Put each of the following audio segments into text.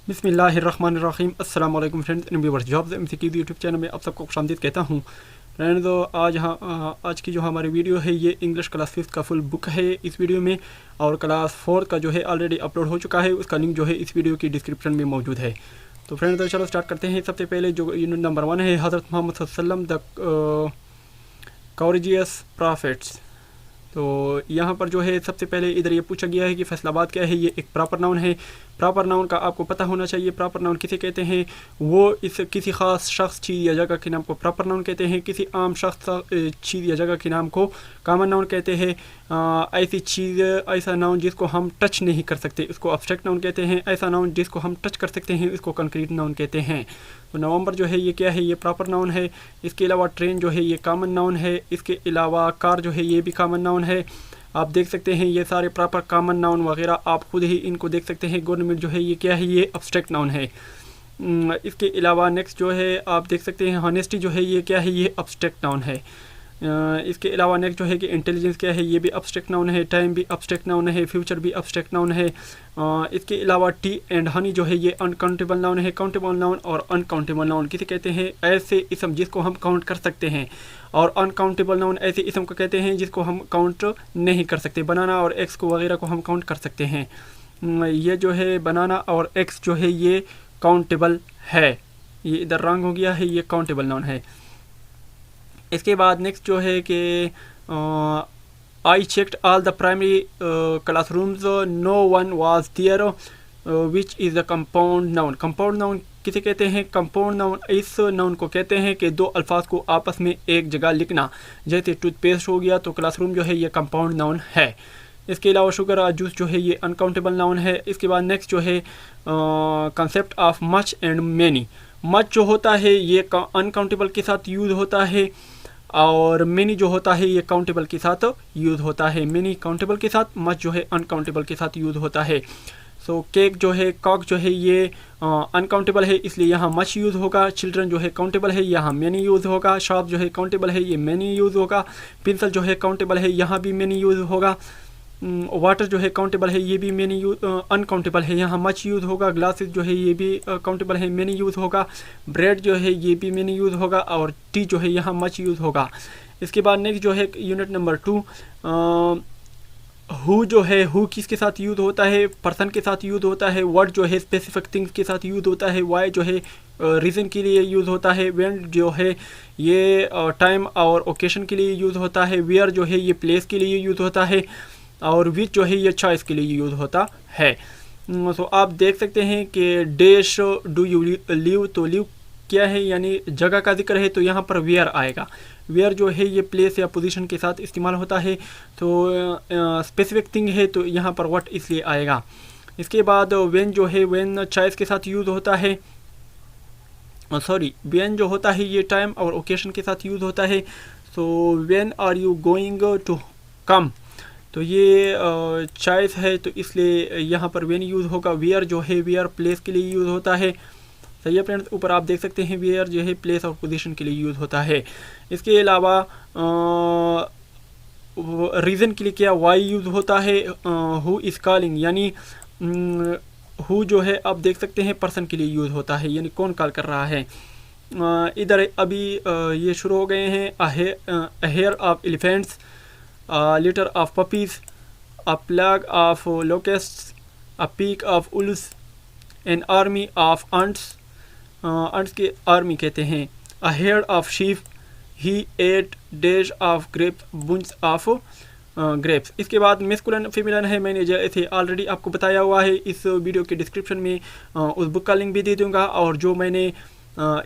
बिस्मिल्लाहिर्रहमानिर्रहीम। अस्सलाम वालेकुम friends and viewers, jobs MCQ YouTube channel में आप सबको खुशामदीद कहता हूँ। फ्रेंड्स, आज की जो हमारी वीडियो है ये इंग्लिश क्लास 5 का फुल बुक है इस वीडियो में, और क्लास 4 का जो है ऑलरेडी अपलोड हो चुका है, उसका लिंक जो है इस वीडियो की डिस्क्रिप्शन में मौजूद है। तो फ्रेंड्स चलो स्टार्ट करते हैं। सबसे पहले जो यूनिट नंबर 1 है, हज़रत मोहम्मद सल्लल्लाहु अलैहि वसल्लम द कॉरेजियस प्रॉफिट्स। तो यहाँ पर जो है सबसे पहले इधर ये पूछा गया है कि फैसलाबाद क्या है। ये एक प्रॉपर नाउन है। प्रॉपर नाउन का आपको पता होना चाहिए। प्रॉपर नाउन किसे कहते हैं? वो इस किसी ख़ास शख्स, चीज़ या जगह के नाम को प्रॉपर नाउन कहते हैं। किसी आम शख्स, चीज़ या जगह के नाम को कॉमन नाउन कहते हैं। ऐसी चीज़, ऐसा नाउन जिसको हम टच नहीं कर सकते उसको एब्स्ट्रैक्ट नाउन कहते हैं। ऐसा नाउन जिसको हम टच कर सकते हैं उसको कंक्रीट नाउन कहते हैं। तो नवंबर जो है ये क्या है? ये प्रॉपर नाउन है। इसके अलावा ट्रेन जो है ये कॉमन नाउन है। इसके अलावा कार जो है ये भी कॉमन नाउन है। आप देख सकते हैं ये सारे प्रॉपर कॉमन नाउन वगैरह आप खुद ही इनको देख सकते हैं। गवर्नमेंट जो है ये क्या है? ये एब्स्ट्रैक्ट नाउन है। इसके अलावा नेक्स्ट जो है आप देख सकते हैं हॉनेस्टी जो है ये क्या है? ये एब्स्ट्रैक्ट नाउन है। इसके अलावा नेक्स्ट जो है कि इंटेलिजेंस क्या है? ये भी एब्स्ट्रैक्ट नाउन है। टाइम भी एब्स्ट्रैक्ट नाउन है। फ्यूचर भी एब्स्ट्रैक्ट नाउन है। इसके अलावा टी एंड हनी जो है ये अनकाउंटेबल नाउन है। काउंटेबल नाउन और अनकाउंटेबल नाउन किसे कहते हैं? ऐसे इसम जिसको हम काउंट कर सकते हैं, और अनकाउंटेबल नाउन ऐसे इसम को कहते हैं जिसको हम काउंट नहीं कर सकते। बनाना और एक्स को वगैरह को हम काउंट कर सकते हैं। ये जो है बनाना और एक्स जो है ये काउंटेबल है। ये इधर रॉन्ग हो गया है, ये काउंटेबल नाउन है। इसके बाद नेक्स्ट जो है कि I checked all the primary classrooms, no one was there, which is the compound noun. Compound noun किसे कहते हैं? कंपाउंड नाउन इस नाउन को कहते हैं कि दो अल्फाज को आपस में एक जगह लिखना। जैसे टूथपेस्ट हो गया तो क्लासरूम जो है ये कंपाउंड नाउन है। इसके अलावा शुगर जूस जो है ये अनकाउंटेबल नाउन है। इसके बाद नेक्स्ट जो है concept of much and many. Much जो होता है ये अनकाउंटेबल के साथ यूज होता है, और मैनी जो होता है ये काउंटेबल के साथ यूज़ होता है। मैनी काउंटेबल के साथ, मच जो है अनकाउंटेबल के साथ यूज़ होता है। सो केक जो है, कॉक जो है ये अनकाउंटेबल है इसलिए यहाँ मच यूज़ होगा। चिल्ड्रन जो है काउंटेबल है, यहाँ मैनी यूज़ होगा। शॉप जो है काउंटेबल है, ये मैनी यूज़ होगा। पेंसिल जो है काउंटेबल है, यहाँ भी मैनी यूज़ होगा। वाटर जो है काउंटेबल है, ये भी मैनी अनकाउंटेबल है, यहाँ मच यूज़ होगा। ग्लासेस जो है ये भी काउंटेबल है, मैनी यूज़ होगा। ब्रेड जो है ये भी मैनी यूज़ होगा, और टी जो है यहाँ मच यूज़ होगा। इसके बाद नेक्स्ट जो है यूनिट नंबर 2, हु जो है, हु किसके साथ यूज़ होता है? पर्सन के साथ यूज़ होता है। व्हाट जो है स्पेसिफिक थिंग्स के साथ यूज़ होता है। वाई जो है रीज़न के लिए यूज़ होता है। व्हेन जो है ये टाइम और ओकेशन के लिए यूज़ होता है। वेयर जो है ये प्लेस के लिए यूज़ होता है, और विच जो है ये चॉइस के लिए यूज़ होता है। तो आप देख सकते हैं कि डैश डू यू लिव, तो लिव क्या है? यानी जगह का जिक्र है तो यहाँ पर वेयर आएगा। वेयर जो है ये प्लेस या पोजीशन के साथ इस्तेमाल होता है। तो स्पेसिफिक थिंग है तो यहाँ पर व्हाट इसलिए आएगा। इसके बाद व्हेन जो है, व्हेन चॉइस के साथ यूज़ होता है। सॉरी, व्हेन जो होता है ये टाइम और ओकेशन के साथ यूज़ होता है। So when are you going to come, तो ये चॉइस है तो इसलिए यहाँ पर व्हेन यूज़ होगा। वेयर जो है वेयर प्लेस के लिए यूज़ होता है। सही है फ्रेंड्स, ऊपर आप देख सकते हैं वेयर जो है प्लेस और पोजीशन के लिए यूज़ होता है। इसके अलावा रीज़न के लिए क्या? वाई यूज़ होता है। हु इज़ कॉलिंग, यानी हु जो है आप देख सकते हैं पर्सन के लिए यूज़ होता है, यानी कौन कॉल कर रहा है। इधर अभी ये शुरू हो गए हैं। A herd of elephants, litter of puppies, a plague of locusts, a peak of wolves, an army of ants, ants के army कहते हैं। a herd of sheep, he ate dash of grapes, bunch of grapes। इसके बाद masculine feminine है, मैंने जैसे already आपको बताया हुआ है। इस वीडियो के डिस्क्रिप्शन में उस बुक का लिंक भी दे दूंगा, और जो मैंने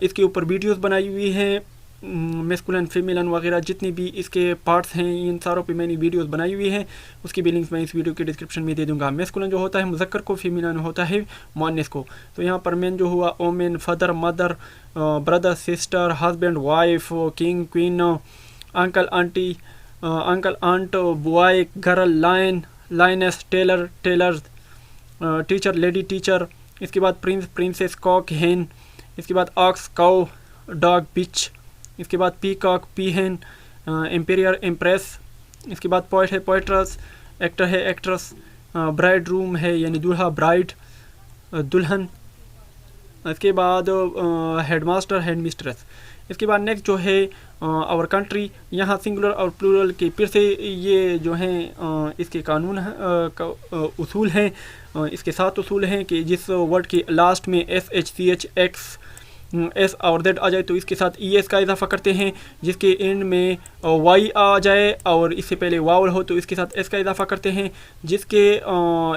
इसके ऊपर वीडियोस बनाई हुई हैं मेस्कुलिन फेमिनिन वगैरह जितनी भी इसके पार्ट्स हैं, इन सारों पे मैंने वीडियोस बनाई हुई हैं। उसकी भी लिंक्स मैं इस वीडियो के डिस्क्रिप्शन में दे दूंगा। मेस्कुलिन जो होता है मुज़क्कर को, फेमिनिन होता है मुअन्नस को। तो यहाँ पर मैन जो हुआ woman, father, mother, brother, sister, husband, wife, king, queen, uncle, aunty, uncle, aunt, boy, girl, lion, lioness, tailor, tailors, teacher, lady teacher. इसके बाद प्रिंस, प्रिंसेस, कॉक, हेन। इसके बाद ऑक्स, काउ, डॉग, बिच। इसके बाद पीकॉक, पीहेन, एम्पेरियर, एम्प्रेस। इसके बाद poet है पोइट्रस, एक्टर है एक्ट्रेस, ब्राइड रूम है यानी दूल्हा, ब्राइड, दुल्हन। इसके बाद हेडमास्टर हेड मिस्ट्रेस। इसके बाद नेक्स्ट जो है आवर कंट्री, यहाँ सिंगुलर और प्लूरल के फिर से ये जो हैं इसके कानून उसूल हैं, इसके 7 उसूल हैं कि जिस वर्ड के लास्ट में SHCH एस और दैट आ जाए तो इसके साथ ES का इजाफा करते हैं, जिसके एंड में Y आ जाए और इससे पहले वावल हो तो इसके साथ S का इजाफा करते हैं, जिसके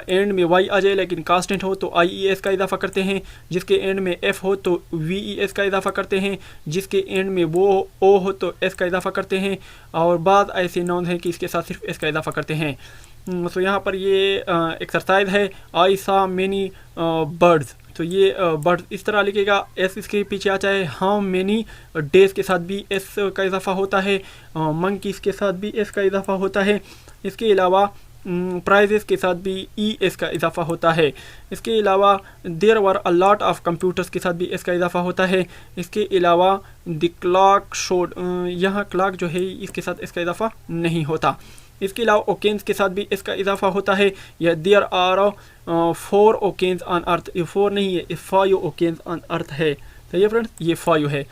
एंड में Y आ जाए लेकिन कांस्टेंट हो तो IES का इजाफा करते हैं, जिसके एंड में F हो तो VES का इजाफा करते हैं, जिसके एंड में वो O हो तो S का इजाफा करते हैं, और बाद ऐसे नाउन हैं कि इसके साथ सिर्फ S का इजाफा करते हैं। तो यहाँ पर ये एक्सरसाइज है, आई सा मेनी बर्ड्स। तो ये बर्ड इस तरह लिखेगा, एस इसके पीछे आ जाए, हाउ मेनी डेज के साथ भी एस का इजाफा होता है, मंकीज के साथ भी एस का इजाफा होता है, इसके अलावा प्राइजेस के साथ भी ES का इजाफा होता है, इसके अलावा there were a lot of computers के साथ भी S का इजाफा होता है, इसके अलावा द क्लॉक शोड, यहाँ क्लॉक जो है इसके साथ S का इजाफा नहीं होता, इसके अलावा ओकेन्स के साथ भी इसका इजाफा होता है, या देयर आर 4 ओकेन्स ऑन अर्थ, ये 4 नहीं है, 5 ओकेन्स ऑन अर्थ है। सही है फ्रेंड्स, ये 5 है।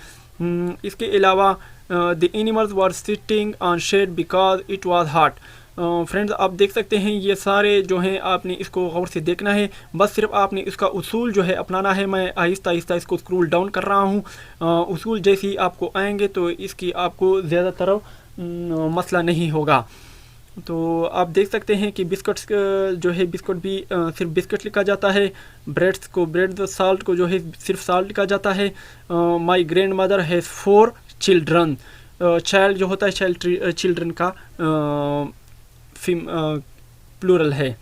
इसके अलावा the animals were sitting on shed because it was hot. Friends आप देख सकते हैं ये सारे जो हैं आपने इसको गौर से देखना है, बस सिर्फ आपने इसका उसूल जो है अपनाना है। मैं आहिस्ता आहिस्ता इसको स्क्रॉल डाउन कर रहा हूँ, उसूल जैसे ही आपको आएंगे तो इसकी आपको ज़्यादातर मसला नहीं होगा। तो आप देख सकते हैं कि बिस्कुट्स जो है बिस्कुट भी सिर्फ बिस्कुट लिखा जाता है, ब्रेड्स को ब्रेड, साल्ट को जो है सिर्फ साल्ट लिखा जाता है। My grand mother has 4 children, child जो होता है चाइल्ड चिल्ड्रन का प्लूरल है।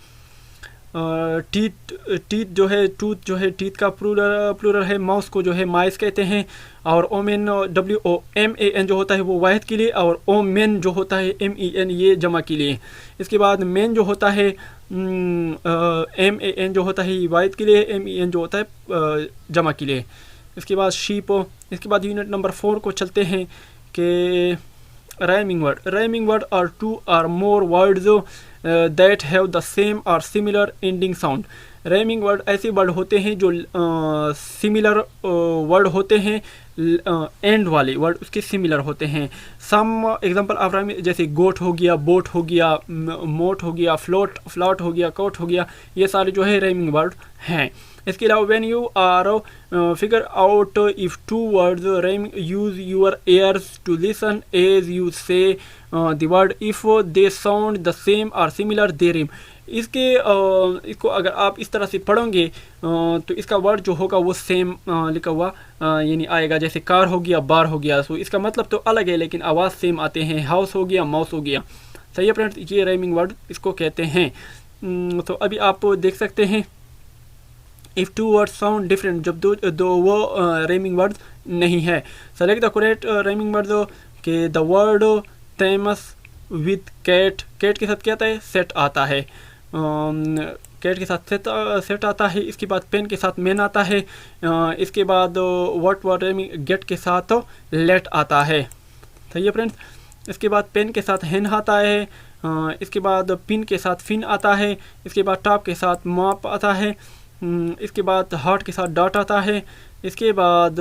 टीथ जो है टूथ जो है टीथ का प्लूरल है, माउस को जो है माइस कहते हैं, और ओमेन WOMAN जो होता है वो वाहिद के लिए, और ओमेन जो होता है MEN ये जमा के लिए। इसके बाद मेन जो होता है MAN जो होता है वाहिद के लिए, MEN जो होता है जमा के लिए। इसके बाद शीप। इसके बाद यूनिट नंबर 4 को चलते हैं कि rhyming word are 2 or more words that have the same or similar ending sound। Rhyming word ऐसे वर्ड होते हैं जो सिमिलर वर्ड होते हैं, एंड वाले वर्ड उसके सिमिलर होते हैं। सम एग्जांपल ऑफ राइमिंग जैसे गोट हो गया, बोट हो गया, मोट हो गया, फ्लॉट हो गया, कोट हो गया, ये सारे जो है राइमिंग वर्ड हैं। इसके अलावा when you are figure out if 2 words rhyme use your ears to listen as you say the word if they sound the same और सिमिलर दे रिम। इसको अगर आप इस तरह से पढ़ोगे तो इसका वर्ड जो होगा वो सेम लिखा हुआ यानी आएगा, जैसे कार हो गया, बार हो गया। सो इसका मतलब तो अलग है लेकिन आवाज़ सेम आते हैं। हाउस हो गया, माउस हो गया। सही है फ्रेंड्स, ये राइमिंग वर्ड इसको कहते हैं। तो अभी आप देख सकते हैं इफ़ 2 वर्ड्स साउंड डिफरेंट, जब दो वो राइमिंग वर्ड नहीं है। Select the correct rhyming word के the word rhymes with cat, cat के साथ क्या आता है, सेट आता है। कैट के साथ सेट आता है। इसके बाद पेन के साथ मैन आता है। इसके बाद व्हाट राइमिंग गेट के साथ लेट आता है। सही है फ्रेंड्स। इसके बाद पेन के साथ हैन आता है। इसके बाद पिन के साथ फिन आता है। इसके बाद टॉप के साथ माप आता है। इसके बाद हार्ट के साथ डॉट आता है। इसके बाद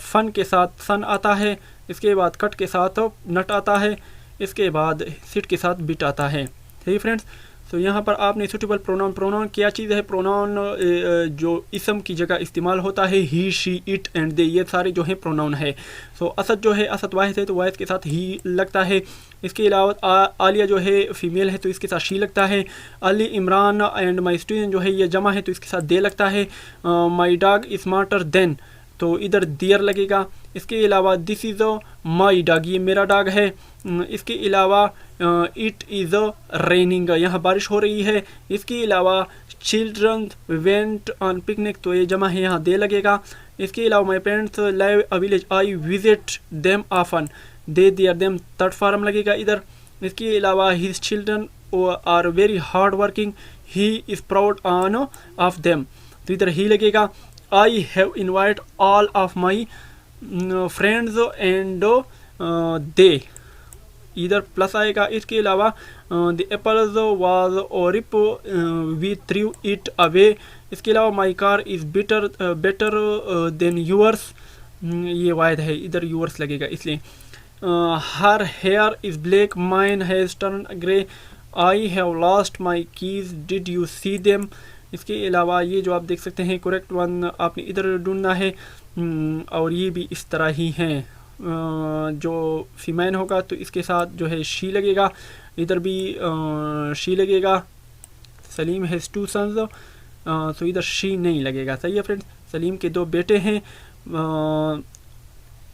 फन के साथ सन आता है। इसके बाद कट के साथ नट आता है। इसके बाद सिट के साथ बिट आता है। सही फ्रेंड्स। तो यहाँ पर आपने सूटेबल प्रोनाउन क्या चीज़ है, प्रोनाउन जो इसम की जगह इस्तेमाल होता है, ही, शी, इट एंड दे, ये सारे जो है प्रोनाउन है। सो असद जो है, असद वाहिद है तो वाहिद के साथ ही लगता है। इसके अलावा आलिया जो है फीमेल है तो इसके साथ शी लगता है। Ali, Imran and my student जो है ये जमा है तो इसके साथ दे लगता है। माई डॉग स्मार्टर देन तो इधर दियर लगेगा। इसके अलावा दिस इज़ माई डॉग, ये मेरा डॉग है। इसके अलावा इट इज़ रेनिंग, यहाँ बारिश हो रही है। इसके अलावा चिल्ड्रन वेंट ऑन पिकनिक तो ये जमा है, यहाँ दे लगेगा। इसके अलावा my parents live a village, I visit them often, they their them third form लगेगा इधर। इसके अलावा his children are very hard working, he is proud on of them तो इधर ही लगेगा। I have invite all of my friends and they इधर plus आएगा। इसके अलावा the apples was overripe we threw it away. इसके अलावा my car is better than yours, ये वायद है, इधर यूअर्स लगेगा इसलिए। Her here is black mine has turn grey, I have lost my keys did you see them. इसके अलावा ये जो आप देख सकते हैं करेक्ट वन आपने इधर ढूंढना है, और ये भी इस तरह ही हैं। जो फीमेन होगा तो इसके साथ जो है शी लगेगा, इधर भी शी लगेगा। सलीम हैज़ 2 सन्स, तो इधर शी नहीं लगेगा। सही है फ्रेंड्स। सलीम के 2 बेटे हैं,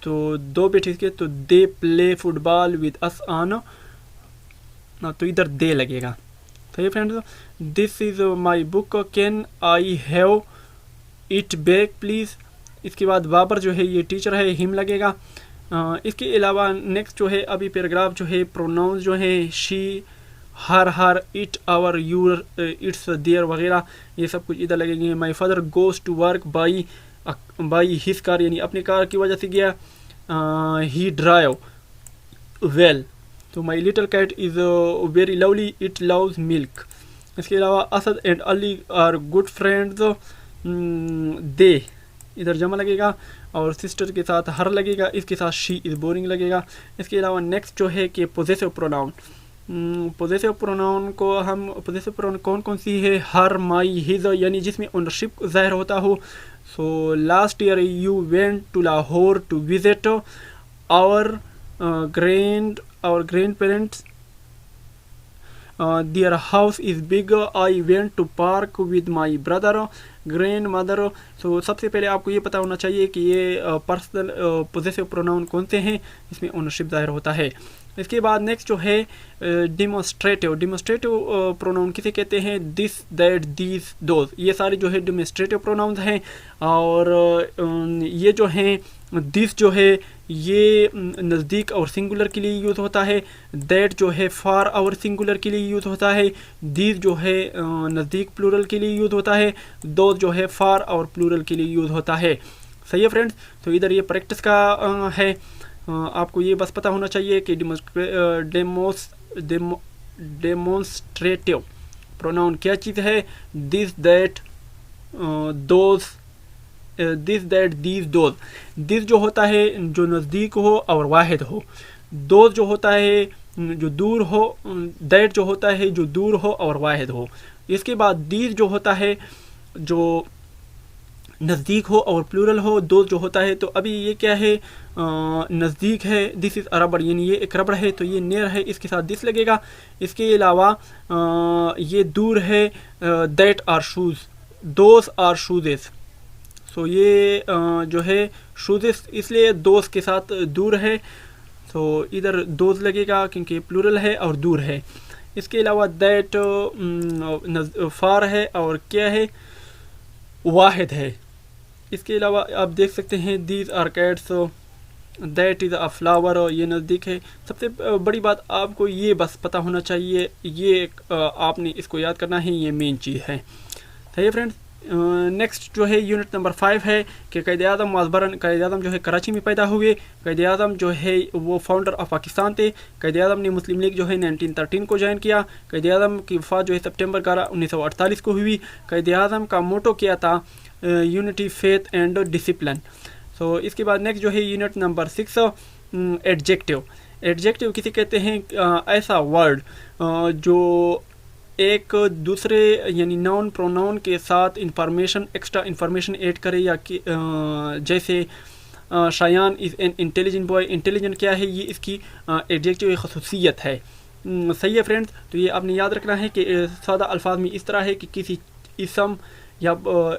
तो 2 बेटे इसके, तो they play football with us on, तो इधर दे लगेगा। सही है friends. This is my book can I have it back please. इसके बाद बाबर जो है ये टीचर है, हिम लगेगा। इसके अलावा नेक्स्ट जो है अभी पैराग्राफ जो है प्रोनाउंस जो है she, her, it, our, your, it's, there वगैरह ये सब कुछ इधर लगेंगे। My father goes to work by his car, यानी अपनी कार की वजह से गया। ही ड्राइव वेल, तो my little cat is very lovely, it loves milk. इसके अलावा Asad and Ali are good friends, they इधर जमा लगेगा, और सिस्टर के साथ हर लगेगा, इसके साथ शी इज़ बोरिंग लगेगा। इसके अलावा नेक्स्ट जो है कि पोजेसिव प्रोनाउन, पोजेसिव प्रोनाउन को हम पोजेसिव प्रोनाउन कौन कौन सी है, हर, माई, हिज, यानी जिसमें ओनरशिप ज़ाहिर होता हो। So last year you went to Lahore to visit our grandparents, their house is big, I went to park with my brother, grandmother. सो सबसे पहले आपको ये पता होना चाहिए कि ये पर्सनल पोजेसिव प्रोनाउन कौन से हैं, इसमें ओनरशिप ज़ाहिर होता है। इसके बाद नेक्स्ट जो है डिमोस्ट्रेटिव प्रोनाउन किसे कहते हैं, दिस, दैट, दीज, दोज, ये सारे जो है डिमोस्ट्रेटिव प्रोनाउंस हैं। और ये जो हैं दिस जो है ये नज़दीक और सिंगुलर के लिए यूज़ होता है, दैट जो है फार और सिंगुलर के लिए यूज़ होता है, दीज जो है नज़दीक प्लूरल के लिए यूज़ होता है, दो जो है फार और प्लूरल के लिए यूज़ होता है। सही है फ्रेंड्स। तो इधर ये प्रैक्टिस का है, आपको ये बस पता होना चाहिए कि डेमोन्स्ट्रेटिव प्रोनाउन क्या चीज़ है, this, that, those, this, that, these, those. This जो होता है जो नज़दीक हो और वाहिद हो, दोज जो होता है जो दूर हो, दैट जो होता है जो दूर हो और वाहिद हो। इसके बाद दीज जो होता है जो नज़दीक हो और प्लूरल हो, दो जो होता है, तो अभी ये क्या है, नज़दीक है, दिस इज़ अ रबड़, यानी ये एक रबड़ है तो ये नियर है, इसके साथ दिस लगेगा। इसके अलावा ये दूर है, that are shoes, those are shoes. So ये जो है शूजेस इसलिए दोज के साथ दूर है, तो इधर दोज लगेगा क्योंकि प्लूरल है और दूर है। इसके अलावा दैट फार है और क्या है, वाहिद है। इसके अलावा आप देख सकते हैं these are cats, that is a flower, ये नज़दीक है। सबसे बड़ी बात आपको ये बस पता होना चाहिए, ये आपने इसको याद करना है, ये मेन चीज़ है। सही है फ्रेंड्स। नेक्स्ट जो है यूनिट नंबर 5 है कि क़ायद आज़म वाज़बरन, क़ायद आज़म जो है कराची में पैदा हुए। क़ायद आज़म जो है वो फाउंडर ऑफ पाकिस्तान थे। क़ायद आज़म ने मुस्लिम लीग जो है 1913 को ज्वाइन किया। क़ायद आज़म की वफ़ात जो है सितंबर 11, 1948 को हुई। क़ायद आज़म का मोटो क्या था, यूनिटी, फेथ एंड डिसिप्लिन। सो इसके बाद नेक्स्ट जो है यूनिट नंबर 6 एडजेक्टिव। एडजेक्टिव किसे कहते हैं, ऐसा वर्ड जो एक दूसरे यानी नाउन प्रोनाउन के साथ इंफॉर्मेशन, एक्स्ट्रा इंफॉर्मेशन ऐड करे, या जैसे Shayan is an intelligent boy. Intelligent क्या है, ये इसकी एडजेक्टिव खसूसियत है। सही है फ्रेंड्स। तो ये आपने याद रखना है कि सादा अल्फाज में इस तरह है कि किसी इसम या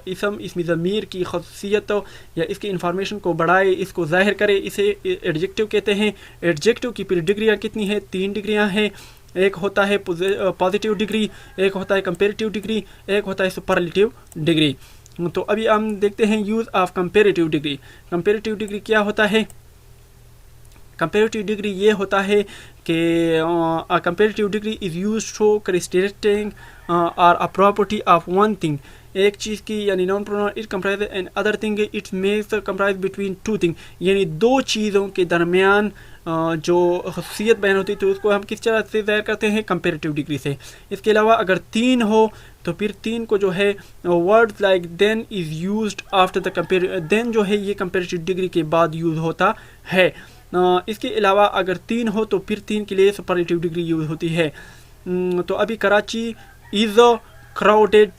इसमें ज़मीर की खसूसियत या इसकी इंफॉर्मेशन को बढ़ाए, इसको ज़ाहिर करे, इसे एडजेक्टिव कहते हैं। एडजेक्टिव की फिर डिग्रियाँ कितनी हैं, 3 डिग्रियाँ हैं। एक होता है पॉजिटिव डिग्री, एक होता है कंपेरेटिव डिग्री, एक होता है सुपरलेटिव डिग्री। तो अभी हम देखते हैं use of comparative degree. Comparative degree क्या होता है, कंपेरेटिव डिग्री ये होता है कि comparative degree is used to characteristic और a property of one thing. एक चीज़ की यानी noun pronoun it comprise and other thing it makes comprise between two thing, यानी दो चीज़ों के दरमियान जो खसूसियत बयान होती है तो उसको हम किस तरह से ज़ाहिर करते हैं, कंपेरेटिव डिग्री से। इसके अलावा अगर 3 हो तो फिर 3 को जो है words like than is used after the compare, than जो है ये कंपेरेटिव डिग्री के बाद यूज़ होता है। इसके अलावा अगर 3 हो तो फिर 3 के लिए सुपरलेटिव डिग्री यूज़ होती है। तो अभी कराची इज़ क्राउडेड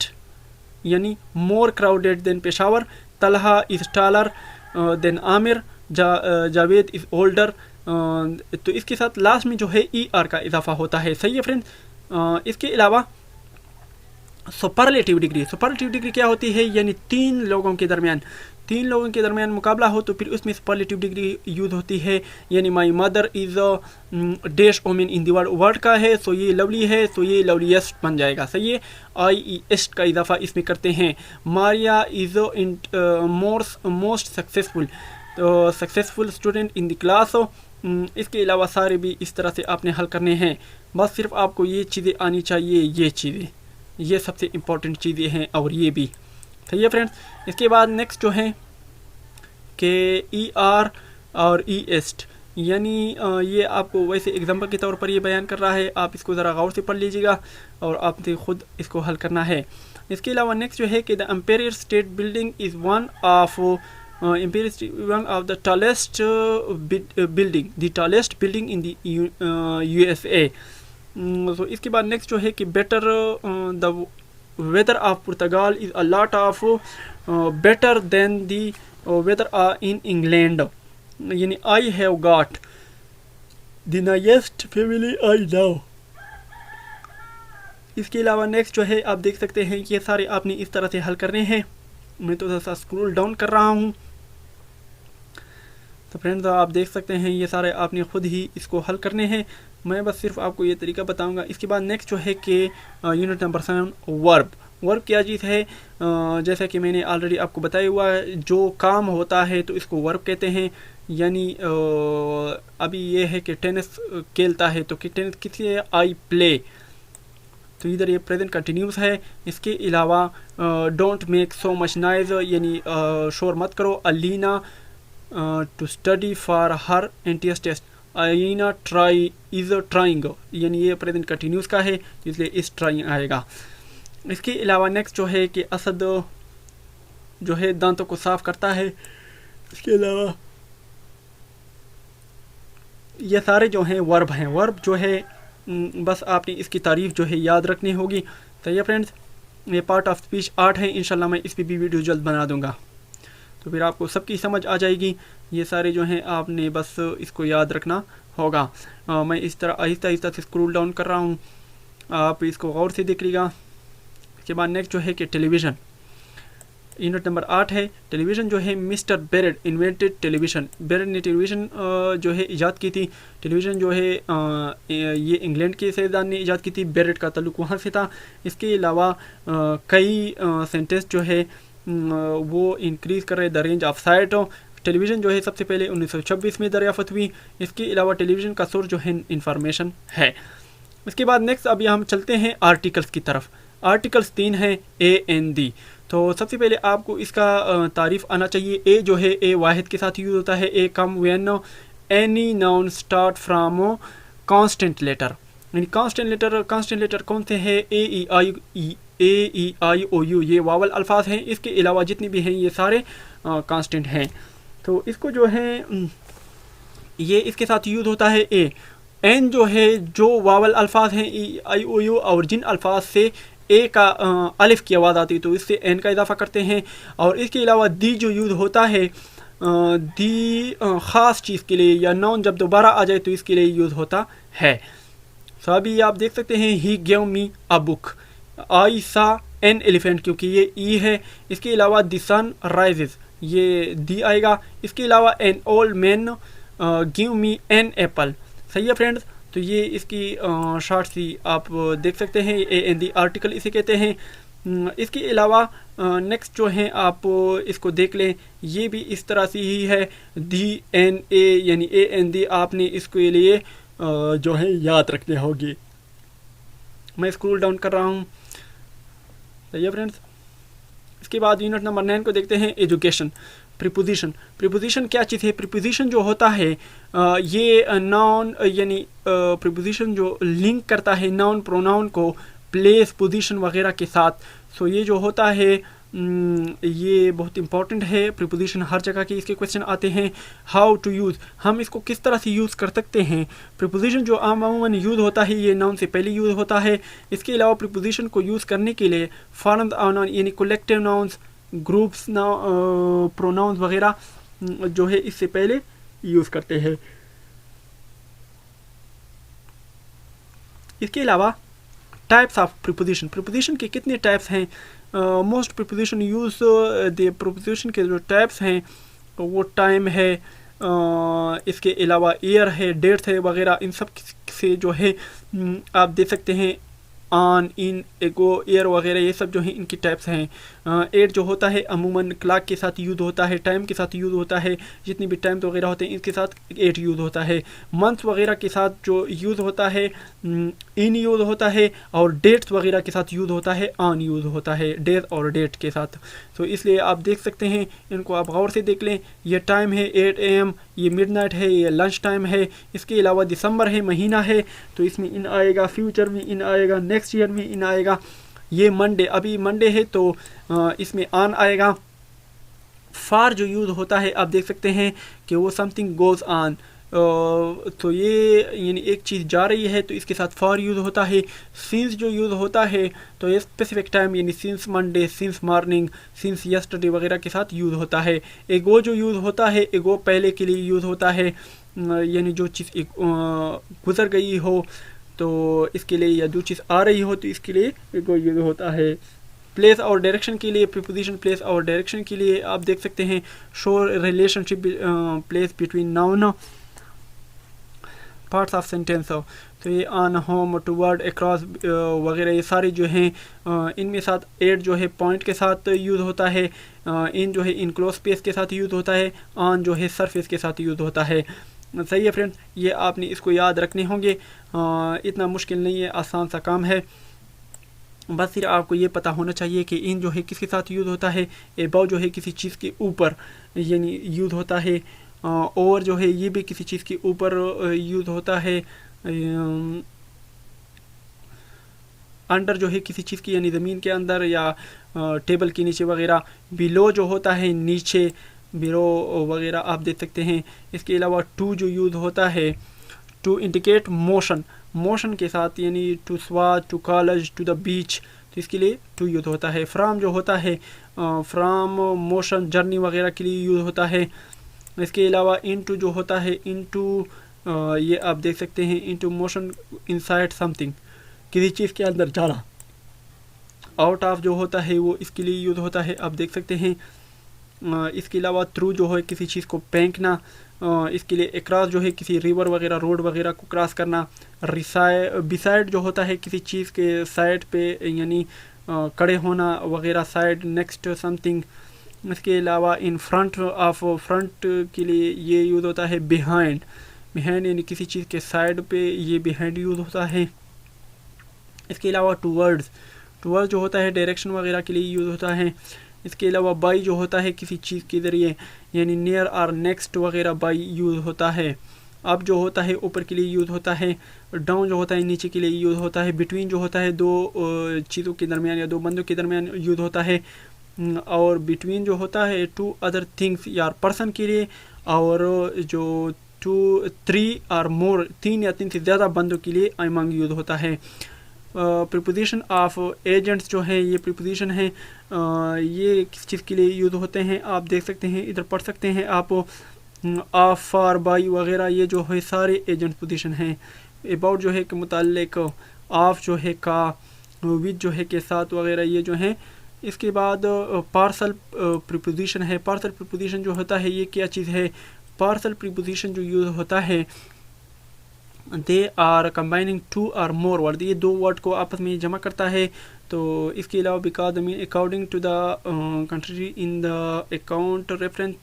यानी more crowded than Peshawar, Talha is taller than Aamir, Javed is older. तो इसके साथ लास्ट में जो है ER का इजाफा होता है। सही है फ्रेंड्स। इसके अलावा सुपरलेटिव डिग्री क्या होती है, यानी 3 लोगों के दरमियान मुकाबला हो तो फिर उसमें सुपरलेटिव डिग्री यूज़ होती है। यानी my mother is dash women in the world का है, सो ये लवली है, तो ये लवलीएस्ट बन जाएगा। सही है, IES का इजाफा इसमें करते हैं। मारिया इज़ मोस्ट सक्सेसफुल, तो successful student in the class. इसके अलावा सारे भी इस तरह से आपने हल करने हैं। बस सिर्फ आपको ये चीज़ें आनी चाहिए, ये सबसे इम्पोर्टेंट चीज़ें हैं, और ये भी सही है फ्रेंड्स। इसके बाद नेक्स्ट जो है कि ER और EST, यानी ये आपको वैसे एग्जांपल के तौर पर ये बयान कर रहा है, आप इसको ज़रा गौर से पढ़ लीजिएगा और आपने खुद इसको हल करना है। इसके अलावा नेक्स्ट जो है कि the Empire State Building is one of the tallest building in the USA। तो इसके बाद नेक्स्ट जो है कि better the weather of Portugal is a lot of better than the weather in England, यानी I have got the nicest family I love. इसके अलावा next जो है आप देख सकते हैं ये सारे आपने इस तरह से हल करने हैं। मैं तो सा स्क्रॉल डाउन कर रहा हूँ, तो फ्रेंड्स आप देख सकते हैं ये सारे आपने खुद ही इसको हल करने हैं। मैं बस सिर्फ आपको ये तरीका बताऊंगा। इसके बाद नेक्स्ट जो है कि यूनिट नंबर 7 वर्ब क्या चीज़ है। जैसा कि मैंने ऑलरेडी आपको बताया हुआ है, जो काम होता है तो इसको वर्ब कहते हैं। यानी अभी ये है कि टेनिस खेलता है, तो कि टेनिस किसी है, आई प्ले, तो इधर ये प्रेजेंट कंटिन्यूस है। इसके अलावा don't make so much noise, यानी शोर मत करो। Alina to study for her entrance test, Alina try is trying, यानी ये प्रेजेंट कंटिन्यूस का है, इसलिए इस ट्राइंग आएगा। इसके अलावा नेक्स्ट जो है कि असद जो है दांतों को साफ करता है। इसके अलावा ये सारे जो हैं वर्ब हैं। वर्ब जो है बस आपने इसकी तारीफ जो है याद रखनी होगी। तो ये फ्रेंड्स ये पार्ट ऑफ स्पीच 8 है, इंशाल्लाह मैं इस पर भी वीडियो जल्द बना दूंगा, तो फिर आपको सबकी समझ आ जाएगी। ये सारे जो हैं आपने बस इसको याद रखना होगा। मैं इस तरह आहिस्ता आहिस्ता से स्क्रॉल डाउन कर रहा हूँ, आप इसको गौर से देख लीजिएगा। इसके बाद नेक्स्ट जो है कि टेलीविज़न, यूनिट नंबर 8 है। टेलीविज़न जो है mister bread invented television, bread ने टेलीविज़न जो है ईजाद की थी। टेलीविज़न जो है ये इंग्लैंड के सैयदान ने ईजाद की थी, बेरेड का ताल्लुक वहाँ से था। इसके अलावा कई सेंटेंस जो है वो इंक्रीज़ कर रहे the range of site. Television जो है सबसे पहले 1926 में दरियाफ़त हुई। इसके अलावा टेलीविज़न का सोर्स जो है इंफॉर्मेशन है। इसके बाद नेक्स्ट अभी हम चलते हैं आर्टिकल्स की तरफ। आर्टिकल्स 3 हैं, AND। तो सबसे पहले आपको इसका तारीफ़ आना चाहिए। ए जो है ए वाहिद के साथ यूज़ होता है। A come when any noun start from consonant letter, यानी कांस्टेंट लेटर कौन से हैं, A E I O U, ये वावल अल्फाज हैं। इसके अलावा जितनी भी हैं ये सारे कांस्टेंट हैं। तो इसको जो है ये इसके साथ यूज़ होता है। ए एन जो है जो वावल अल्फाज हैं EIOU, और जिन अल्फाज से ए का अलिफ की आवाज़ आती है तो इससे एन का इजाफा करते हैं। और इसके अलावा दी जो यूज़ होता है दी ख़ास चीज़ के लिए या नाउन जब दोबारा आ जाए तो इसके लिए यूज़ होता है। तो अभी आप देख सकते हैं he gave me a book, आई सा एन एलिफेंट, क्योंकि ये ई है। इसके अलावा द सन राइजेस, ये दी आएगा। इसके अलावा an old man give me an apple. सही है फ्रेंड्स, तो ये इसकी शॉर्ट सी आप देख सकते हैं। AND आर्टिकल इसे कहते हैं। इसके अलावा नेक्स्ट जो है आप इसको देख लें, ये भी इस तरह से ही है। DNA यानी AND आपने इसके लिए जो है याद रखने होगी। मैं स्क्रॉल डाउन कर रहा हूँ। सही है फ्रेंड्स। इसके बाद यूनिट नंबर 9 को देखते हैं, एजुकेशन। प्रीपोजिशन क्या चीज़ है? प्रीपोजिशन जो होता है ये नाउन यानी प्रीपोजिशन जो लिंक करता है नाउन प्रोनाउन को प्लेस पोजीशन वगैरह के साथ। सो ये जो होता है ये बहुत इंपॉर्टेंट है। प्रीपोजिशन हर जगह के इसके क्वेश्चन आते हैं। हाउ टू यूज़, हम इसको किस तरह से यूज़ कर सकते हैं। प्रीपोजिशन जो अमूमन यूज़ होता है ये नाउन से पहले यूज़ होता है। इसके अलावा प्रीपोजिशन को यूज़ करने के लिए फॉर्म्स यानी कलेक्टिव नाउन्स, ग्रुप्स प्रोनाउंस वगैरह जो है इससे पहले यूज़ करते हैं। इसके अलावा टाइप्स ऑफ प्रीपोजिशन के कितने टाइप्स हैं? Most preposition use the preposition के जो टाइप्स हैं वो टाइम है, इसके अलावा ईयर है, डेट है वगैरह, इन सब से जो है आप देख सकते हैं ऑन, इन, एगो, एयर वगैरह ये सब जो है इनकी टाइप्स हैं। एट जो होता है अमूमन क्लॉक के साथ यूज़ होता है, टाइम के साथ यूज़ होता है, जितनी भी टाइम वगैरह होते हैं इसके साथ एट यूज़ होता है। मंथ वगैरह के साथ जो यूज़ होता है इन यूज़ होता है, और डेट्स वगैरह के साथ यूज़ होता है ऑन यूज़ होता है, डेज और डेट के साथ। तो इसलिए आप देख सकते हैं, इनको आप गौर से देख लें। ये टाइम है 8 AM, ये मिडनाइट है, ये लंच टाइम है। इसके अलावा दिसंबर है, महीना है, तो इसमें इन आएगा, फ्यूचर में इन आएगा, नेक्स्ट ईयर में इन आएगा। ये मंडे, अभी मंडे है तो इसमें ऑन आएगा। फार जो यूज़ होता है आप देख सकते हैं कि वो समथिंग गोज़ ऑन, तो ये यानी एक चीज़ जा रही है तो इसके साथ फॉर यूज़ होता है। सिंस जो यूज़ होता है तो ये स्पेसिफिक टाइम यानी since Monday, since morning, since yesterday वगैरह के साथ यूज़ होता है। एगो जो यूज़ होता है, एगो पहले के लिए यूज़ होता है, यानी जो चीज़ गुजर गई हो तो इसके लिए, या जो चीज़ आ रही हो तो इसके लिए एगो यूज़ होता है। प्लेस और डायरेक्शन के लिए प्रीपोजिशन प्लेस और डायरेक्शन के लिए आप देख सकते हैं show relationship place between noun parts of sentence हो, तो ये ऑन, होम, टूवर्ड, अक्रॉस वगैरह ये सारे जो हैं इनमें साथ एट जो है पॉइंट के साथ यूज़ होता है, इन जो है इनक्लोज स्पेस के साथ यूज़ होता है, ऑन जो है सरफेस के साथ यूज़ होता है। सही है फ्रेंड्स, ये आपने इसको याद रखने होंगे। इतना मुश्किल नहीं है, आसान सा काम है। बस सिर्फ आपको ये पता होना चाहिए कि इन जो है किसके साथ यूज़ होता है, एबाउ जो है किसी चीज़ के ऊपर यानी यूज़ होता है, और जो है ये भी किसी चीज़ के ऊपर यूज़ होता है, अंडर जो है किसी चीज़ की यानी ज़मीन के अंदर या टेबल के नीचे वगैरह। बिलो जो होता है नीचे, बिलो वगैरह आप देख सकते हैं। इसके अलावा टू जो यूज़ होता है, टू इंडिकेट मोशन के साथ, यानी टू स्वाच, to college, to the beach, तो इसके लिए टू यूज़ होता है। फ्राम जो होता है, फ्राम मोशन, जर्नी वगैरह के लिए यूज़ होता है। इसके अलावा इनटू जो होता है, इनटू ये आप देख सकते हैं, इनटू मोशन इनसाइड समथिंग, किसी चीज़ के अंदर जाना। आउट ऑफ जो होता है वो इसके लिए यूज़ होता है, आप देख सकते हैं। इसके अलावा थ्रू जो है किसी चीज़ को फेंकना, इसके लिए अक्रॉस जो है किसी रिवर वगैरह, रोड वगैरह को क्रॉस करना। बिसाइड जो होता है किसी चीज़ के साइड पे यानी खड़े होना वगैरह, साइड, नेक्स्ट समथिंग। इसके अलावा इन फ्रंट ऑफ, फ्रंट के लिए ये यूज़ होता है। बिहाइंड यानी किसी चीज़ के साइड पे ये बिहाइंड यूज़ होता है। इसके अलावा टूवर्ड्स जो होता है डायरेक्शन वगैरह के लिए यूज़ होता है। इसके अलावा बाई जो होता है किसी चीज़ के ज़रिए, यानी नियर और नेक्स्ट वगैरह बाई यूज़ होता है। अप जो होता है ऊपर के लिए यूज़ होता है। डाउन जो होता है नीचे के लिए यूज़ होता है। बिटवीन जो होता है दो चीज़ों के दरमियान या दो बंदों के दरमियान यूज़ होता है। और बिटवीन जो होता है टू अदर थिंग्स या पर्सन के लिए, और जो 2, 3 और मोर, 3 या 3 से ज़्यादा बंदों के लिए अमंग यूज़ होता है। प्रीपोजिशन ऑफ एजेंट्स जो है ये प्रीपोजिशन है, ये किस चीज़ के लिए यूज़ होते हैं आप देख सकते हैं, इधर पढ़ सकते हैं आप। ऑफ, फॉर, बाई वगैरह ये जो है सारे एजेंट पोजीशन हैं। अबाउट जो है के मुताल्लिक, ऑफ जो है का, विद जो है के साथ वगैरह ये जो हैं। इसके बाद पार्सल प्रीपोजिशन है। पार्सल प्रीपोजिशन जो होता है ये क्या चीज़ है? पार्सल प्रीपोजिशन जो यूज़ होता है, दे आर कंबाइनिंग 2 और मोर वर्ड, ये 2 वर्ड को आपस में जमा करता है। तो इसके अलावा because mean according to the country in the account reference.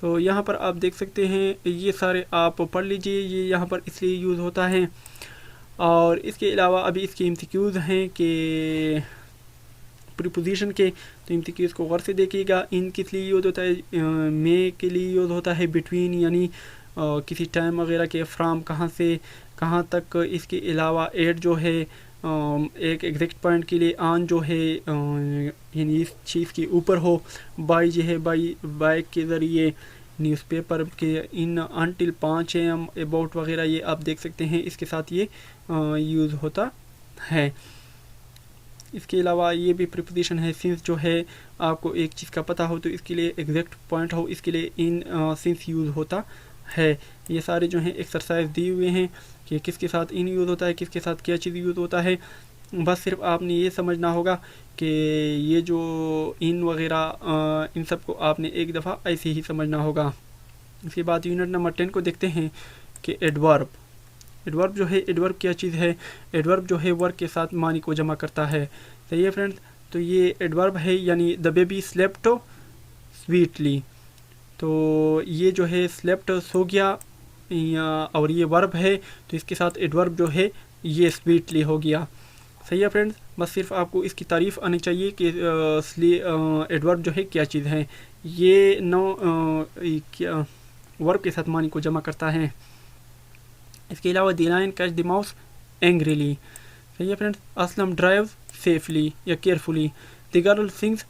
तो यहाँ पर आप देख सकते हैं, ये सारे आप पढ़ लीजिए, ये यहाँ पर इसलिए यूज़ होता है। और इसके अलावा अभी इसके एमसीक्यूज़ हैं कि प्रीपोजिशन के, तो एमसीक्यूज़ को गौर से देखिएगा। इन किस लिए यूज़ होता है, में के लिए यूज़ होता है, बिटवीन यानी किसी टाइम वगैरह के, फ्राम कहाँ से कहाँ तक। इसके अलावा एट जो है एक एग्जैक्ट पॉइंट के लिए, ऑन जो है यानी इस चीज़ के ऊपर हो, बाई जो है बाई के ज़रिए, न्यूज़पेपर के, इन, अनटिल 5 AM, अबाउट वगैरह ये आप देख सकते हैं, इसके साथ ये यूज़ होता है। इसके अलावा ये भी प्रीपोजिशन है, सिंस जो है आपको एक चीज़ का पता हो तो इसके लिए, एग्जैक्ट पॉइंट हो इसके लिए इन सिंस यूज़ होता है। ये सारे जो हैं एक्सरसाइज दिए हुए हैं कि किसके साथ इन यूज़ होता है, किसके साथ क्या चीज़ यूज़ होता है। बस सिर्फ आपने ये समझना होगा कि ये जो इन वगैरह इन सब को आपने एक दफ़ा ऐसे ही समझना होगा। इसके बाद यूनिट नंबर 10 को देखते हैं कि एडवर्ब। एडवर्ब जो है, एडवर्ब क्या चीज़ है? एडवर्ब जो है वर्ब के साथ मानी को जमा करता है। सही है फ्रेंड्स, तो ये एडवर्ब है, यानी द बेबी स्लेप्ट स्वीटली, तो ये जो है स्लेप्ट सो गया, और ये वर्ब है तो इसके साथ एडवर्ब जो है ये स्वीटली हो गया। सही है फ्रेंड्स, बस सिर्फ आपको इसकी तारीफ़ आनी चाहिए कि एडवर्ब जो है क्या चीज़ है। ये क्या वर्ब के साथ मानी को जमा करता है। इसके अलावा the lion catch the mouse angrily. सही है फ्रेंड्स, असलम ड्राइव्स सेफली या carefully, the girl sings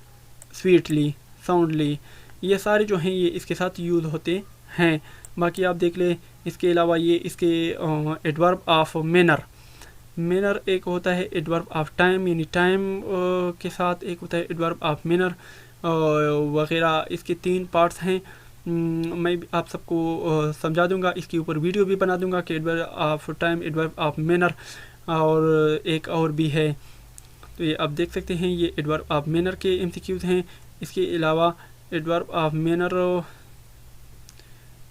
sweetly soundly. ये सारे जो हैं ये इसके साथ यूज़ होते हैं। बाकी आप देख लें। इसके अलावा ये इसके एडवर्ब ऑफ मैनर, मैनर एक होता है एडवर्ब ऑफ टाइम, यानी टाइम के साथ एक होता है एडवर्ब ऑफ मैनर वगैरह। इसके 3 पार्ट्स हैं। मैं आप सबको समझा दूंगा, इसके ऊपर वीडियो भी बना दूंगा कि adverb of time, adverb of manner, और एक और भी है, तो ये आप देख सकते हैं। ये एडवर्ब ऑफ मैनर के एमसीक्यूज़ हैं। इसके अलावा adverb of manner,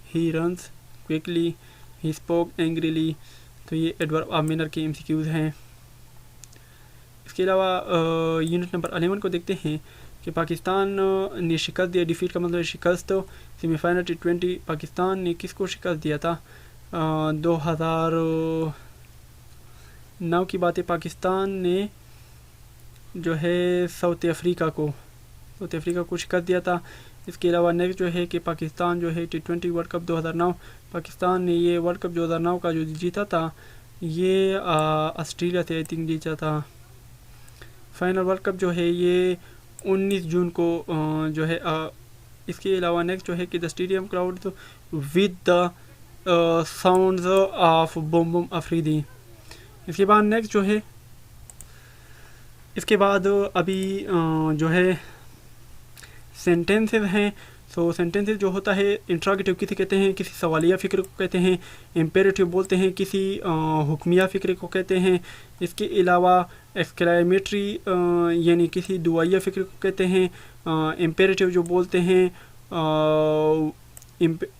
he runs quickly, he spoke angrily, तो ये एडवर्ब ऑफ मैनर के एमसीक्यूज़ हैं। इसके अलावा यूनिट नंबर 11 को देखते हैं कि पाकिस्तान ने शिकस्त दिया। डिफीट का मतलब शिकस्त। सेमीफाइनल T20 पाकिस्तान ने किसको शिकस्त दिया था? 2009 की बात है। पाकिस्तान ने जो है साउथ अफ्रीका को शिकस्त दिया था। इसके अलावा नेक्स्ट जो है कि पाकिस्तान जो है T20 वर्ल्ड कप 2009, पाकिस्तान ने ये वर्ल्ड कप 2009 का जो जीता था ये ऑस्ट्रेलिया से आई थिंक जीता था। फाइनल वर्ल्ड कप जो है ये 19 जून को जो है। इसके अलावा नेक्स्ट जो है कि the stadium crowd with the sounds of boom boom Afridi. इसके बाद नेक्स्ट जो है, इसके बाद अभी जो है सेंटेंसेस हैं। सो सेंटेंसेस जो होता है, इंट्रोगेटिव किसे कहते हैं? किसी सवालिया फ़िक्र को कहते हैं। इम्पेरेटिव बोलते हैं किसी हुक्मिया फ़िक्र को कहते हैं। इसके अलावा एक्सक्लेमेटरी यानी किसी दुआया फ़िक्र को कहते हैं। इम्पेरेटिव जो बोलते हैं,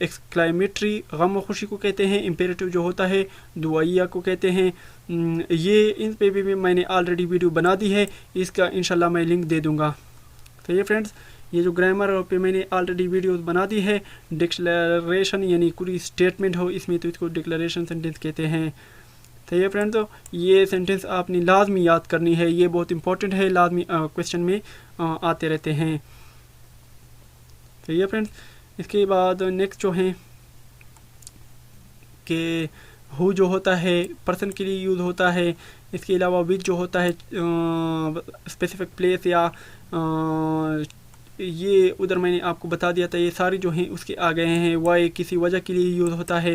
एक्सक्लेमेटरी गम व खुशी को कहते हैं। इम्पेरेटिव जो होता है दुआया को कहते हैं। ये इन पे भी मैंने ऑलरेडी वीडियो बना दी है, इसका इंशाल्लाह मैं लिंक दे दूँगा। तो ये फ्रेंड्स, ये जो ग्रामर पे मैंने ऑलरेडी वीडियोस बना दी है। डिक्लेरेशन यानी पूरी स्टेटमेंट हो इसमें तो इसको डिक्लेरेशन सेंटेंस कहते हैं। तो ये फ्रेंड्स, तो ये सेंटेंस आपने लाजमी याद करनी है, ये बहुत इंपॉर्टेंट है, लाजमी क्वेश्चन में आते रहते हैं। तो ये फ्रेंड्स, इसके बाद नेक्स्ट जो है कि हु जो होता है पर्सन के लिए यूज़ होता है। इसके अलावा विच जो होता है स्पेसिफिक प्लेस या ये उधर मैंने आपको बता दिया था। ये सारे जो हैं उसके आ गए हैं। वाई किसी वजह के लिए यूज़ होता है।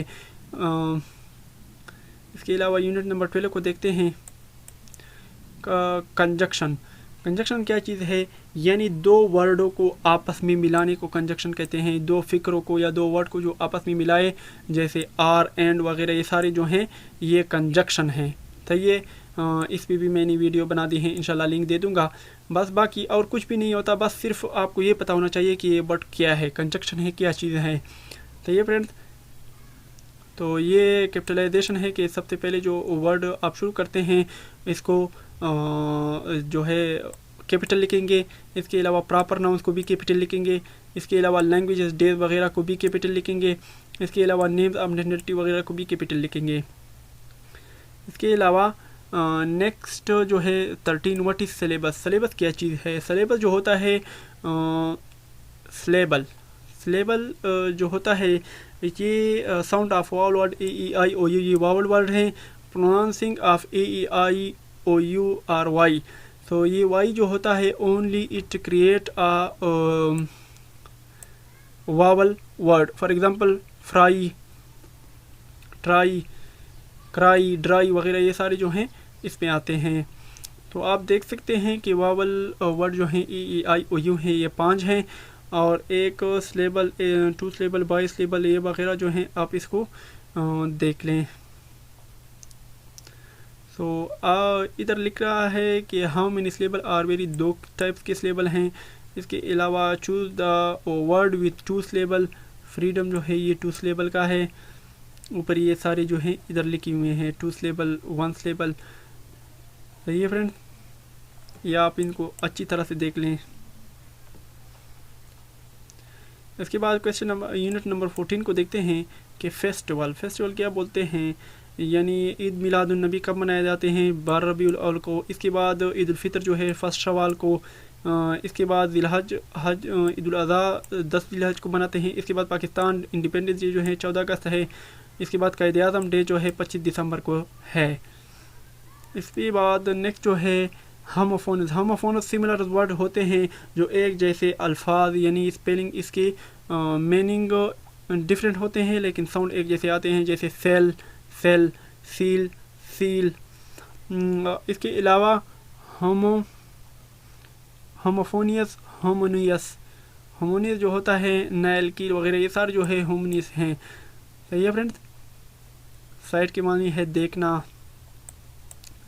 इसके अलावा यूनिट नंबर 12 को देखते हैं। कंजक्शन। कंजक्शन क्या चीज़ है? यानी दो वर्डों को आपस में मिलाने को कंजक्शन कहते हैं। दो फिक्रों को या दो वर्ड को जो आपस में मिलाए, जैसे आर एंड वगैरह, ये सारे जो हैं ये कंजक्शन हैं। तो ये इस पर भी मैंने वीडियो बना दी है, इंशाल्लाह लिंक दे दूंगा। बस बाकी और कुछ भी नहीं होता, बस सिर्फ आपको ये पता होना चाहिए कि ये वर्ड क्या है, कंजक्शन है, क्या चीज़ है। तो ये फ्रेंड्स, तो ये कैपिटलाइजेशन है कि सबसे पहले जो वर्ड आप शुरू करते हैं इसको जो है कैपिटल लिखेंगे। इसके अलावा प्रॉपर नाउंस को भी कैपिटल लिखेंगे। इसके अलावा लैंग्वेजेस डेज वगैरह को भी कैपिटल लिखेंगे। इसके अलावा नेम्स ऑफ नेशनलिटी वगैरह को भी कैपिटल लिखेंगे। इसके अलावा नेक्स्ट जो है 13, व्हाट इज़ सिलेबस। सिलेबस क्या चीज़ है। सिलेबस जो होता है सिलेबल जो होता है ये sound of vowel word A E I O U, ये वावल वर्ड है। Pronouncing of A E I O U are Y. तो ये वाई जो होता है only it create a vowel word. For example fry, try, cry, dry वगैरह ये सारे जो हैं इसमें आते हैं। तो आप देख सकते हैं कि वावल वर्ड जो हैं ई ई आई ओ यू हैं ये 5 हैं, और एक स्लेबल 2 स्लेबल, 22 स्लेबल ये वगैरह जो हैं आप इसको देख लें। सो इधर लिख रहा है कि how many syllable are very, 2 types के स्लेबल हैं। इसके अलावा choose the word with 2 syllable, freedom जो है ये 2 स्लेबल का है। ऊपर ये सारे जो हैं इधर लिखे हुए हैं 2 स्लेबल, 1 स्लेबल। सही है फ्रेंड, या आप इनको अच्छी तरह से देख लें। इसके बाद क्वेश्चन नंबर यूनिट नंबर 14 को देखते हैं कि फेस्टिवल क्या बोलते हैं। यानी ईद मिलादुन्नबी कब मनाए जाते हैं, 12 रबीउल अव्वल को। इसके बाद ईद उल फितर जो है 1 शवाल को। इसके बाद ज़िलहज हज ईद उल अज़हा 10 ज़िलहज को मनाते हैं। इसके बाद पाकिस्तान इंडिपेंडेंस डे जो है 14 अगस्त है। इसके बाद कायदे आज़म डे जो है 25 दिसंबर को है। इसके बाद नेक्स्ट जो है होमोफोनस सिमिलर वर्ड होते हैं जो एक जैसे अल्फाज, यानी स्पेलिंग इसके मीनिंग डिफरेंट होते हैं लेकिन साउंड एक जैसे आते हैं, जैसे सेल, सील, सील। इसके अलावा होमोनियस जो होता है नाइल, कील वगैरह ये सारे जो है होमोनियस हैं। सही है फ्रेंड्स। साइट के मानी है देखना,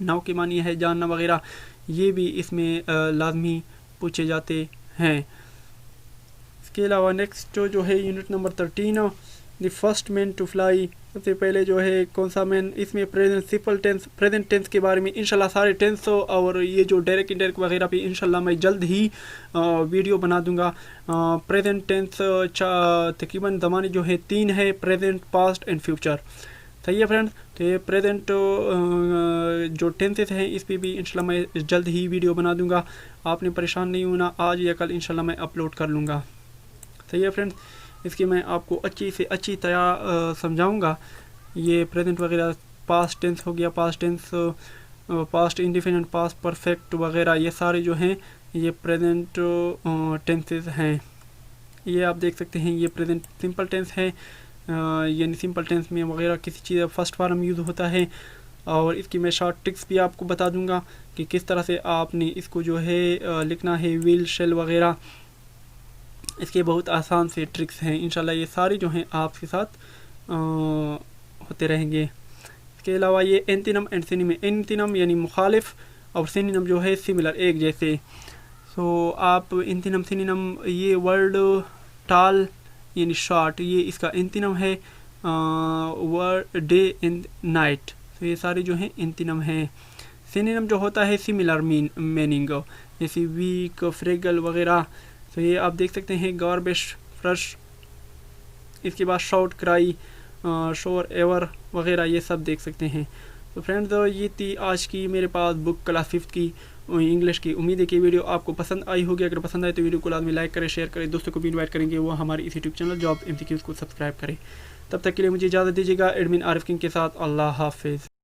नाव के मानी है जानना वगैरह, ये भी इसमें लाजमी पूछे जाते हैं। इसके अलावा नेक्स्ट जो है unit number 13, the first man to fly. सबसे पहले जो है कौन सा मैन, इसमें present simple tense, present tense के बारे में इंशाल्लाह सारे टेंस और ये जो डायरेक्ट इनडायरेक्ट वगैरह पे इंशाल्लाह मैं जल्द ही वीडियो बना दूंगा। प्रेजेंट टेंस तकरीबन ज़माने जो है 3 है, प्रेजेंट, पास्ट एंड फ्यूचर। सही है फ्रेंड्स। तो ये प्रेजेंट जो टेंसेस हैं इस पर भी इंशाल्लाह मैं जल्द ही वीडियो बना दूंगा। आपने परेशान नहीं होना, आज या कल इंशाल्लाह मैं अपलोड कर लूँगा। सही है फ्रेंड्स। इसकी मैं आपको अच्छी से अच्छी तरह समझाऊंगा। ये प्रेजेंट वगैरह, पास्ट टेंस हो गया, past tense, past indefinite, past perfect वगैरह ये सारे जो हैं ये प्रेजेंट टेंसेस हैं। ये आप देख सकते हैं ये प्रेजेंट सिंपल टेंस है। यानी सिंपल टेंस में वगैरह किसी चीज़ फर्स्ट फॉर्म यूज़ होता है। और इसकी मैं शॉर्ट ट्रिक्स भी आपको बता दूंगा कि किस तरह से आपने इसको जो है लिखना है, विल, शेल वगैरह। इसके बहुत आसान से ट्रिक्स हैं। इंशाल्लाह ये सारे जो हैं आपके साथ होते रहेंगे। इसके अलावा ये एंटिनम एंड सिनोनिम, एंटिनम यानी मुखालिफ और सिनोनिम जो है सिमिलर, एक जैसे। सो आप एंटिनम सिनोनिम, ये वर्ड टाल यानी शॉर्ट, ये इसका एंटिनम है। वर्ड डे एंड नाइट, तो ये सारे जो हैं एंटिनम हैं। सिनोनिम जो होता है सिमिलर मीनिंग, जैसे वीक, फ्रेगल वगैरह। तो ये आप देख सकते हैं गार्बेज, फ्रश। इसके बाद शॉर्ट, क्राई, शोर, एवर वगैरह ये सब देख सकते हैं। तो फ्रेंड्स ये थी आज की मेरे पास बुक क्लास 5 की इंग्लिश की। उम्मीद है कि वीडियो आपको पसंद आई होगी। अगर पसंद आए तो वीडियो को लाजमी लाइक करें, शेयर करें, दोस्तों को भी इन्वाइट करेंगे वो हमारे इस यूट्यूब चैनल जॉब MCQs को सब्सक्राइब करें। तब तक के लिए मुझे इजाज़त दीजिएगा। एडमिन आरिफ किंग के साथ। अल्लाह हाफिज़।